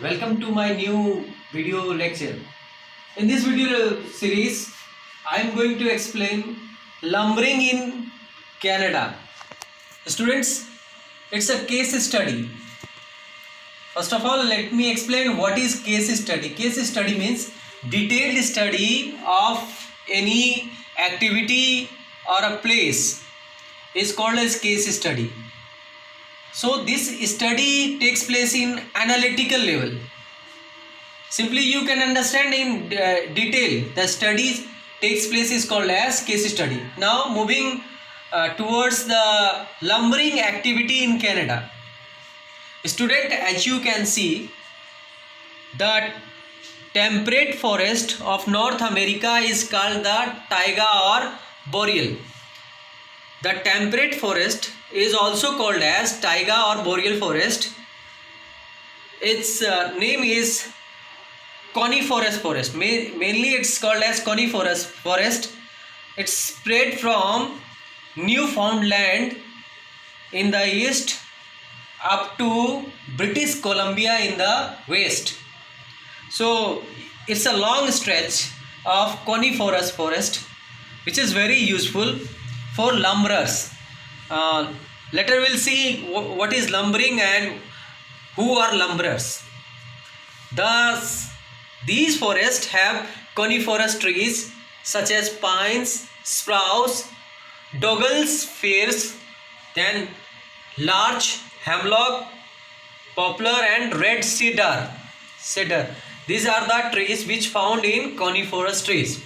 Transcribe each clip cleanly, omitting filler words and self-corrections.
Welcome to my new video lecture. In this video series, I am going to explain lumbering in Canada. Students, it's a case study. First of all, let me explain what is case study. Case study means detailed study of any activity or a place is called as case study. So this study takes place in analytical level. Simply you can understand in detail the studies takes place is called as case study. Now moving towards the lumbering activity in Canada. Student, as you can see, the temperate forest of North America is called the taiga or boreal. The temperate forest is also called as taiga or boreal forest. Its name is coniferous forest. Mainly it's called as coniferous forest. It's spread from Newfoundland in the east up to British Columbia in the west. So it's a long stretch of coniferous forest which is very useful for lumberers. Later we'll see what is lumbering and who are lumberers. Thus, these forests have coniferous trees such as pines, spruce, Douglas firs, then larch, hemlock, poplar and red cedar. These are the trees which found in coniferous trees.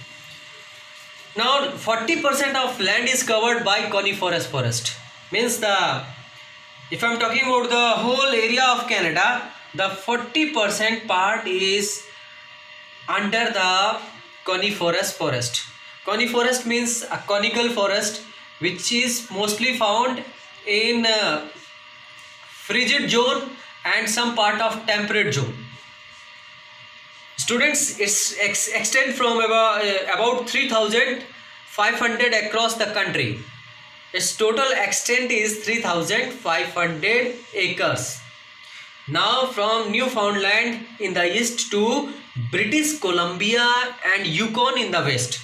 Now 40% of land is covered by coniferous forest. Means if I am talking about the whole area of Canada, the 40% part is under the coniferous forest. Coniferous means a conical forest which is mostly found in frigid zone and some part of temperate zone. Students, it's extend from about 3,500 across the country. Its total extent is 3,500 acres. Now from Newfoundland in the east to British Columbia and Yukon in the west.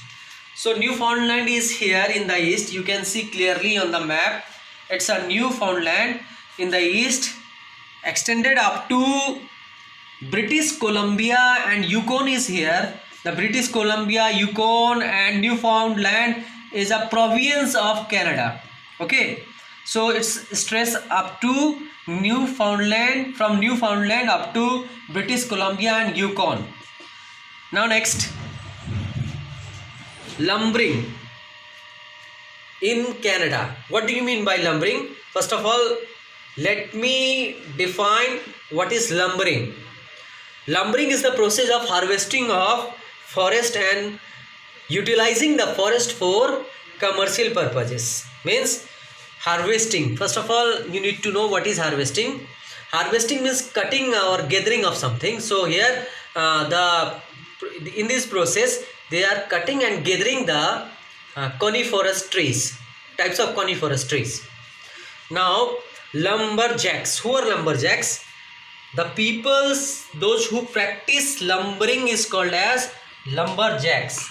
So Newfoundland is here in the east. You can see clearly on the map. It's a Newfoundland in the east, extended up to British Columbia and Yukon is here. The British Columbia, Yukon and Newfoundland is a province of Canada. Okay, so it's stretched up to Newfoundland, from Newfoundland up to British Columbia and Yukon. Now next, lumbering in Canada. What do you mean by lumbering? First of all, let me define what is lumbering. Lumbering is the process of harvesting of forest and utilizing the forest for commercial purposes. Means harvesting. First of all, you need to know what is harvesting. Harvesting means cutting or gathering of something. So here in this process they are cutting and gathering the coniferous trees, types of coniferous trees. Now lumberjacks. Who are lumberjacks? The peoples, those who practice lumbering is called as lumberjacks.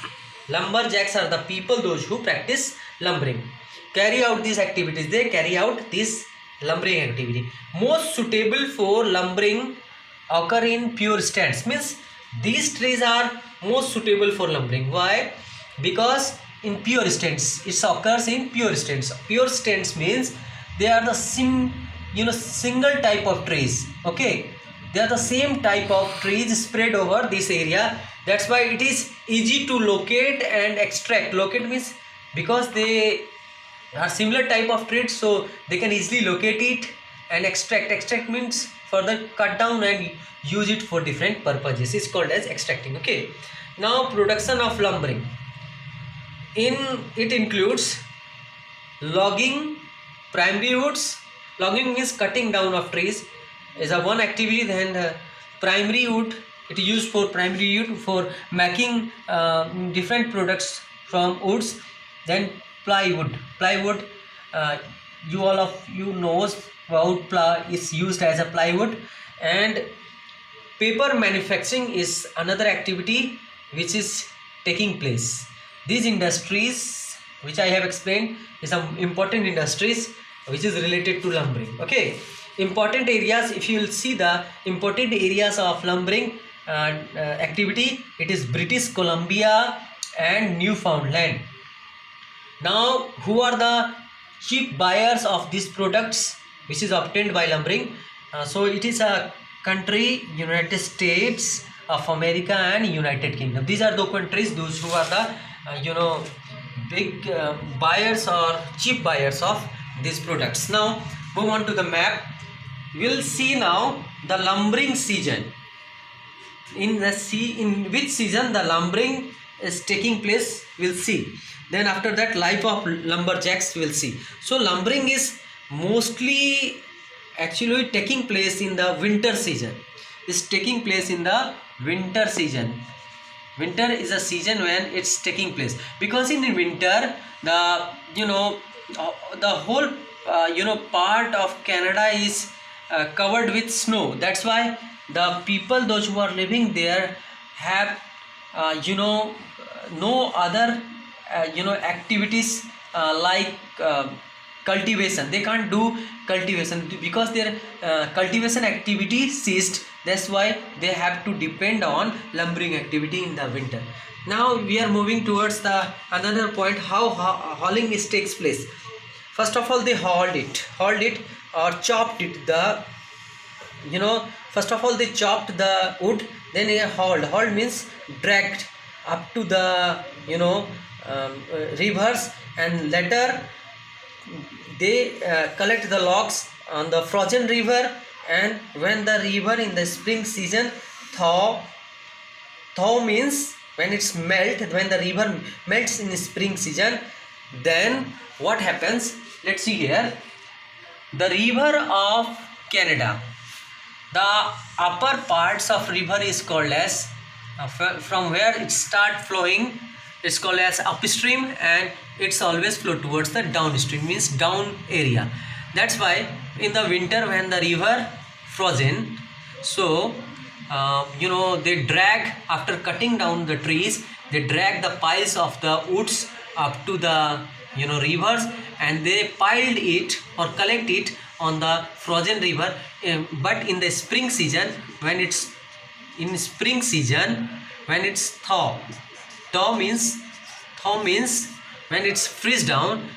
Lumberjacks are the people, those who practice lumbering. Carry out these activities. They carry out this lumbering activity. Most suitable for lumbering occur in pure stands. Means these trees are most suitable for lumbering. Why? Because in pure stands, it occurs in pure stands. Pure stands means they are the single type of trees. Okay, they are the same type of trees spread over this area. That's why it is easy to locate and extract. Locate means because they are similar type of trees, so they can easily locate it and extract. Extract means further cut down and use it for different purposes. It's called as extracting. Okay, now production of lumbering. It includes logging primary woods. Logging means cutting down of trees is a one activity. Then primary wood, it is used for primary wood for making different products from woods. Then plywood. All of you knows about is used as a plywood. And paper manufacturing is another activity which is taking place. These industries which I have explained is some important industries which is related to lumbering. Okay, important areas, if you will see the important areas of lumbering activity, it is British Columbia and Newfoundland. Now, who are the cheap buyers of these products which is obtained by lumbering? So it is a country, United States of America and United Kingdom. These are the countries, those who are the big buyers or cheap buyers of these products. Now move on to the map. We'll see now the lumbering season. In which season the lumbering is taking place, we'll see. Then after that, life of lumberjacks, we'll see. So lumbering is mostly actually taking place in the winter season. It's taking place in the winter season. Winter is a season when it's taking place, because in the winter the the whole part of Canada is covered with snow. That's why the people, those who are living there, have no other activities like cultivation. They can't do cultivation because their cultivation activity ceased. That's why they have to depend on lumbering activity in the winter. Now we are moving towards the another point, how hauling takes place. First of all, they hauled it or chopped it. First of all they chopped the wood, then they hauled. Hauled means dragged up to the rivers, and later they collect the logs on the frozen river. And when the river in the spring season thaw means when it's when the river melts in the spring season, then what happens? Let's see here. The river of Canada, the upper parts of river is called as from where it start flowing, it's called as upstream, and it's always flow towards the downstream, means down area. That's why in the winter when the river frozen, so they drag, after cutting down the trees, they drag the piles of the woods up to the rivers, and they piled it or collect it on the frozen river. But in the spring season, when it's thaw means when it's freeze down,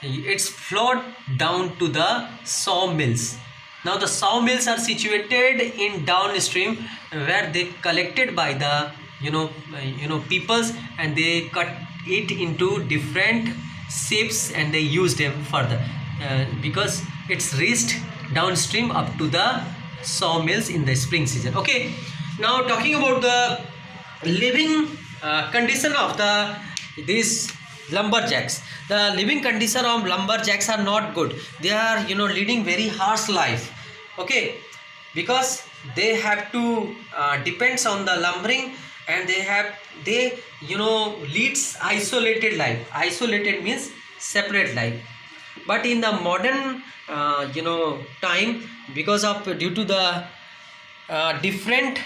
it's flowed down to the sawmills. Now the sawmills are situated in downstream, where they collected by the peoples, and they cut it into different shapes and they use them further because it's reached downstream up to the sawmills in the spring season. Okay, now talking about the living condition of these lumberjacks. The living condition of lumberjacks are not good. They are leading very harsh life. Okay, because they have to depends on the lumbering, and they leads isolated life. Isolated means separate life. But in the modern time, because of due to the different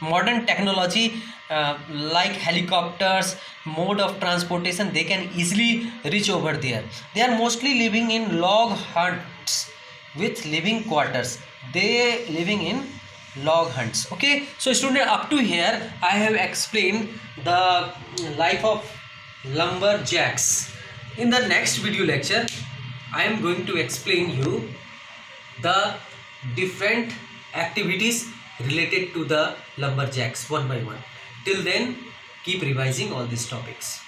modern technology like helicopters, mode of transportation, they can easily reach over there. They are mostly living in log huts with living quarters. They living in log huts. Okay, so student, up to here I have explained the life of lumberjacks. In the next video lecture I am going to explain you the different activities related to the lumberjacks one by one. Till then, keep revising all these topics.